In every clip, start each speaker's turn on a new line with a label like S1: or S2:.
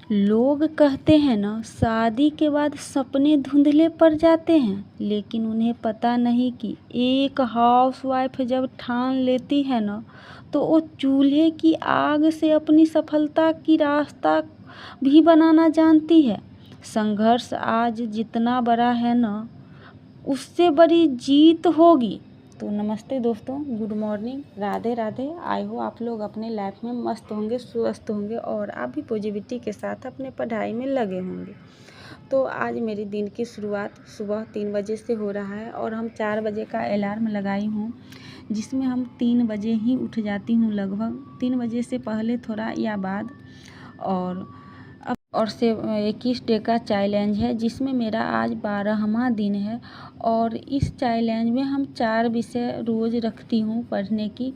S1: लोग कहते हैं ना, शादी के बाद सपने धुंधले पड़ जाते हैं, लेकिन उन्हें पता नहीं कि एक हाउसवाइफ जब ठान लेती है ना, तो वो चूल्हे की आग से अपनी सफलता की रास्ता भी बनाना जानती है। संघर्ष आज जितना बड़ा है ना, उससे बड़ी जीत होगी। तो नमस्ते दोस्तों, गुड मॉर्निंग, राधे राधे। आई हो आप लोग अपने लाइफ में मस्त होंगे, स्वस्थ होंगे और आप भी पॉजिटिविटी के साथ अपने पढ़ाई में लगे होंगे। तो आज मेरी दिन की शुरुआत सुबह 3 बजे से हो रहा है और हम 4 बजे का अलार्म लगाई हूँ, जिसमें हम 3 बजे ही उठ जाती हूँ, लगभग 3 बजे से पहले थोड़ा या बाद। और से 21 डे का चैलेंज है, जिसमें मेरा आज 12वां दिन है। और इस चैलेंज में हम 4 विषय रोज़ रखती हूँ पढ़ने की।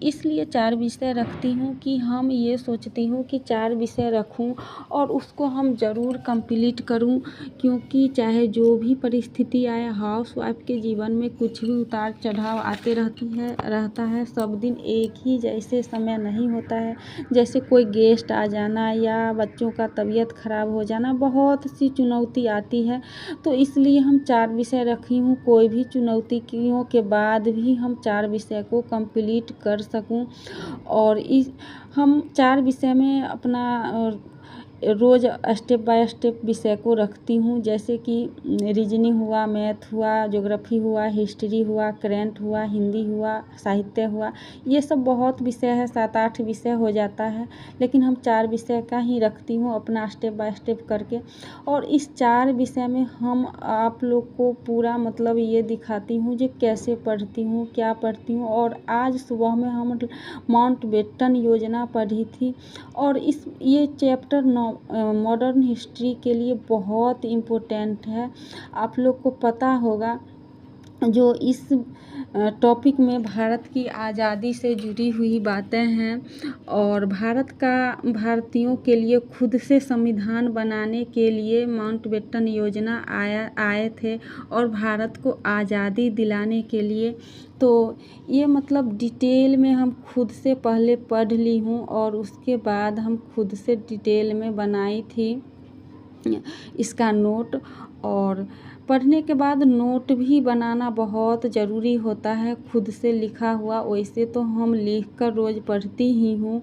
S1: इसलिए 4 विषय रखती हूँ कि हम ये सोचती हूँ कि 4 विषय रखूँ और उसको हम ज़रूर कंप्लीट करूँ, क्योंकि चाहे जो भी परिस्थिति आए, हाउसवाइफ के जीवन में कुछ भी उतार चढ़ाव आते रहता है। सब दिन एक ही जैसे समय नहीं होता है। जैसे कोई गेस्ट आ जाना या बच्चों का तबीयत ख़राब हो जाना, बहुत सी चुनौती आती है। तो इसलिए हम 4 विषय रखी हूँ, कोई भी चुनौतियों के बाद भी हम 4 विषय को कंप्लीट कर सकूँ। और हम 4 विषय में अपना रोज़ स्टेप बाय स्टेप विषय को रखती हूँ, जैसे कि रीजनिंग हुआ, मैथ हुआ, ज्योग्राफी हुआ, हिस्ट्री हुआ, करेंट हुआ, हिंदी हुआ, साहित्य हुआ। ये सब बहुत विषय है, 7-8 विषय हो जाता है, लेकिन हम 4 विषय का ही रखती हूँ अपना स्टेप बाय स्टेप करके। और इस 4 विषय में हम आप लोग को पूरा मतलब ये दिखाती हूँ जो कैसे पढ़ती हूँ, क्या पढ़ती हूँ। और आज सुबह में हम माउंटबेटन योजना पढ़ी थी और ये चैप्टर मॉडर्न हिस्ट्री के लिए बहुत इम्पोर्टेंट है। आप लोग को पता होगा, जो इस टॉपिक में भारत की आज़ादी से जुड़ी हुई बातें हैं और भारतीयों के लिए खुद से संविधान बनाने के लिए माउंटबेटन योजना आए थे और भारत को आज़ादी दिलाने के लिए। तो ये मतलब डिटेल में हम खुद से पहले पढ़ ली हूँ और उसके बाद हम खुद से डिटेल में बनाई थी इसका नोट। और पढ़ने के बाद नोट भी बनाना बहुत ज़रूरी होता है, खुद से लिखा हुआ। वैसे तो हम लिख कर रोज़ पढ़ती ही हूँ।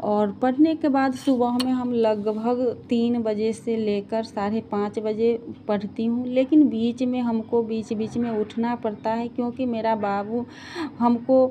S1: और पढ़ने के बाद सुबह में हम लगभग 3 बजे से लेकर 5:30 बजे पढ़ती हूँ, लेकिन बीच में उठना पड़ता है, क्योंकि मेरा बाबू हमको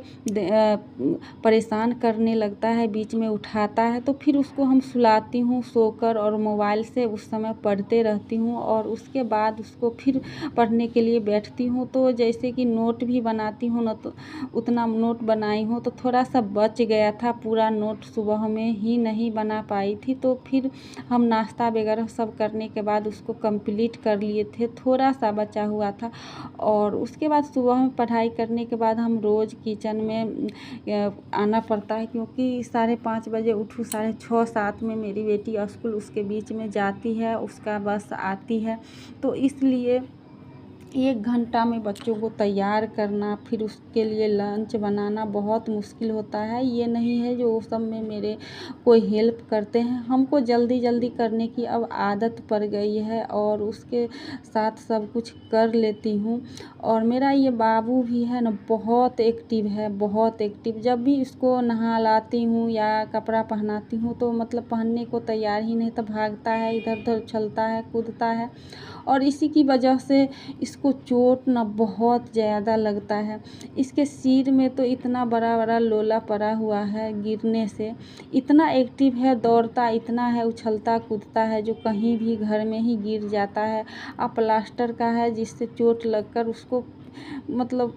S1: परेशान करने लगता है, बीच में उठाता है, तो फिर उसको हम सुलाती हूँ सोकर और मोबाइल से उस समय पढ़ते रहती हूँ और उसके बाद उसको फिर पढ़ने के लिए बैठती हूँ। तो जैसे कि नोट भी बनाती हूँ ना, तो उतना नोट बनाई हूँ तो थोड़ा सा बच गया था, पूरा नोट सुबह में ही नहीं बना पाई थी। तो फिर हम नाश्ता वगैरह सब करने के बाद उसको कंप्लीट कर लिए थे, थोड़ा सा बचा हुआ था। और उसके बाद सुबह में पढ़ाई करने के बाद हम रोज़ किचन में आना पड़ता है, क्योंकि 5:30 बजे उठूँ, 6:30-7 में मेरी बेटी स्कूल उसके बीच में जाती है, उसका बस आती है। तो इसलिए 1 घंटा में बच्चों को तैयार करना, फिर उसके लिए लंच बनाना बहुत मुश्किल होता है। ये नहीं है जो सब में मेरे कोई हेल्प करते हैं, हमको जल्दी करने की अब आदत पड़ गई है और उसके साथ सब कुछ कर लेती हूँ। और मेरा ये बाबू भी है ना, बहुत एक्टिव है, बहुत एक्टिव। जब भी इसको नहलाती हूँ या कपड़ा पहनाती हूँ तो मतलब पहनने को तैयार ही नहीं, तो भागता है, इधर उधर उछलता है, कूदता है। और इसी की वजह से इसको चोट ना बहुत ज़्यादा लगता है। इसके सिर में तो इतना बड़ा लोला पड़ा हुआ है गिरने से। इतना एक्टिव है, दौड़ता इतना है, उछलता कूदता है, जो कहीं भी घर में ही गिर जाता है। अब प्लास्टर का है, जिससे चोट लगकर उसको मतलब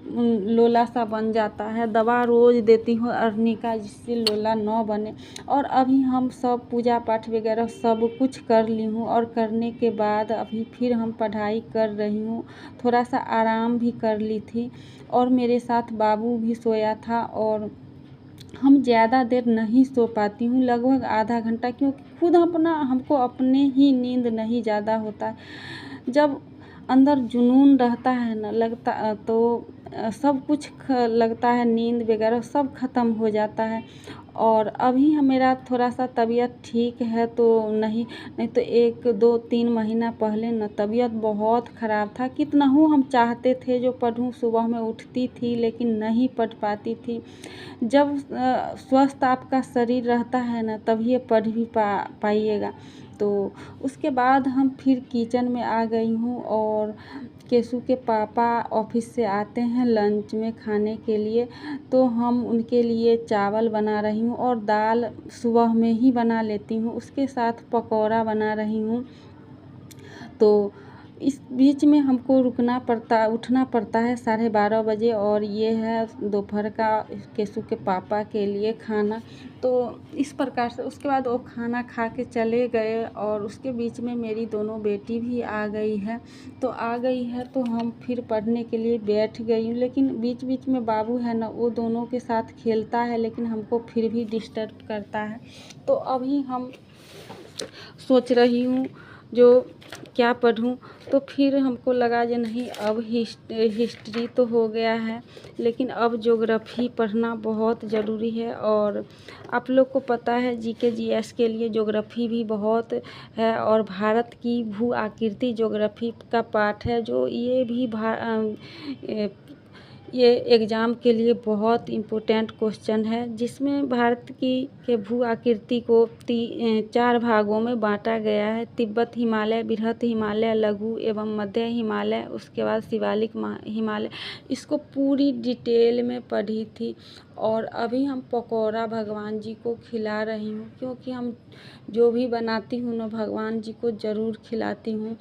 S1: लोला सा बन जाता है। दवा रोज़ देती हूँ अर्निका, जिससे लोला न बने। और अभी हम सब पूजा पाठ वगैरह सब कुछ कर ली हूँ और करने के बाद अभी फिर हम पढ़ाई कर रही हूँ, थोड़ा सा आराम भी कर ली थी। और मेरे साथ बाबू भी सोया था और हम ज़्यादा देर नहीं सो पाती हूँ, लगभग आधा घंटा, क्योंकि खुद हमको अपने ही नींद नहीं ज़्यादा होता है। जब अंदर जुनून रहता है ना, लगता तो सब कुछ लगता है, नींद वगैरह सब ख़त्म हो जाता है। और अभी मेरा थोड़ा सा तबीयत ठीक है, तो नहीं तो 1-2-3 महीना पहले न तबीयत बहुत ख़राब था। कितना हम चाहते थे जो पढूँ, सुबह में उठती थी लेकिन नहीं पढ़ पाती थी। जब स्वस्थ आपका शरीर रहता है ना, तभी पढ़ भी पाइएगा। तो उसके बाद हम फिर किचन में आ गई हूँ, और केशु के पापा ऑफिस से आते हैं लंच में खाने के लिए, तो हम उनके लिए चावल बना रही हूँ और दाल सुबह में ही बना लेती हूँ, उसके साथ पकौड़ा बना रही हूँ। तो इस बीच में हमको उठना पड़ता है 12:30 बजे, और ये है दोपहर का केशु के पापा के लिए खाना। तो इस प्रकार से उसके बाद वो खाना खा के चले गए, और उसके बीच में मेरी दोनों बेटी भी आ गई है। तो हम फिर पढ़ने के लिए बैठ गई हूँ, लेकिन बीच बीच में बाबू है ना, वो दोनों के साथ खेलता है, लेकिन हमको फिर भी डिस्टर्ब करता है। तो अभी हम सोच रही हूँ जो क्या पढूँ, तो फिर हमको लगा जो नहीं, अब हिस्ट्री तो हो गया है, लेकिन अब ज्योग्राफी पढ़ना बहुत ज़रूरी है। और आप लोग को पता है जीके जीएस के लिए ज्योग्राफी भी बहुत है, और भारत की भू आकृति ज्योग्राफी का पाठ है, जो ये एग्ज़ाम के लिए बहुत इम्पोर्टेंट क्वेश्चन है, जिसमें भारत के भू आकृति को 4 भागों में बांटा गया है: तिब्बत हिमालय, बृहत हिमालय, लघु एवं मध्य हिमालय, उसके बाद शिवालिक हिमालय। इसको पूरी डिटेल में पढ़ी थी, और अभी हम पकौड़ा भगवान जी को खिला रही हूँ, क्योंकि हम जो भी बनाती हूँ ना, भगवान जी को ज़रूर खिलाती हूँ।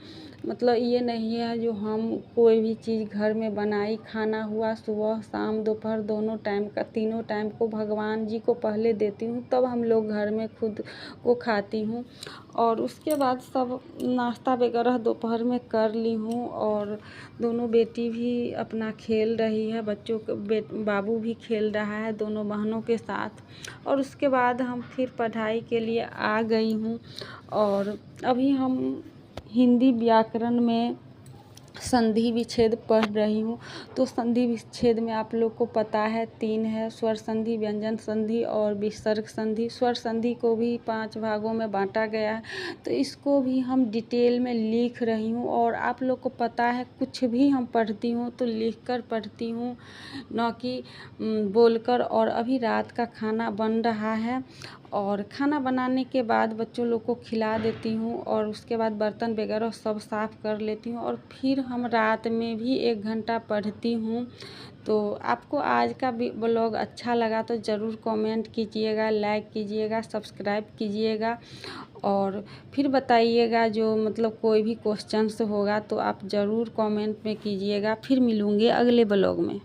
S1: मतलब ये नहीं है जो हम कोई भी चीज़ घर में बनाई, खाना हुआ, सुबह शाम दोपहर दोनों टाइम का, तीनों टाइम को भगवान जी को पहले देती हूँ, तब हम लोग घर में खुद को खाती हूँ। और उसके बाद सब नाश्ता वगैरह दोपहर में कर ली हूँ, और दोनों बेटी भी अपना खेल रही है, बाबू भी खेल रहा है दोनों बहनों के साथ। और उसके बाद हम फिर पढ़ाई के लिए आ गई हूँ, और अभी हम हिंदी व्याकरण में संधि विच्छेद पढ़ रही हूँ। तो संधि विच्छेद में आप लोग को पता है 3 है: स्वर संधि, व्यंजन संधि और विसर्ग संधि। स्वर संधि को भी 5 भागों में बांटा गया है, तो इसको भी हम डिटेल में लिख रही हूँ। और आप लोग को पता है कुछ भी हम पढ़ती हूँ तो लिख कर पढ़ती हूँ, न कि बोलकर। और अभी रात का खाना बन रहा है, और खाना बनाने के बाद बच्चों लोग को खिला देती हूँ, और उसके बाद बर्तन वगैरह सब साफ़ कर लेती हूँ, और फिर हम रात में भी 1 घंटा पढ़ती हूँ। तो आपको आज का ब्लॉग अच्छा लगा तो ज़रूर कमेंट कीजिएगा, लाइक कीजिएगा, सब्सक्राइब कीजिएगा, और फिर बताइएगा जो मतलब कोई भी क्वेश्चंस होगा तो आप ज़रूर कमेंट में कीजिएगा। फिर मिलूँगी अगले ब्लॉग में।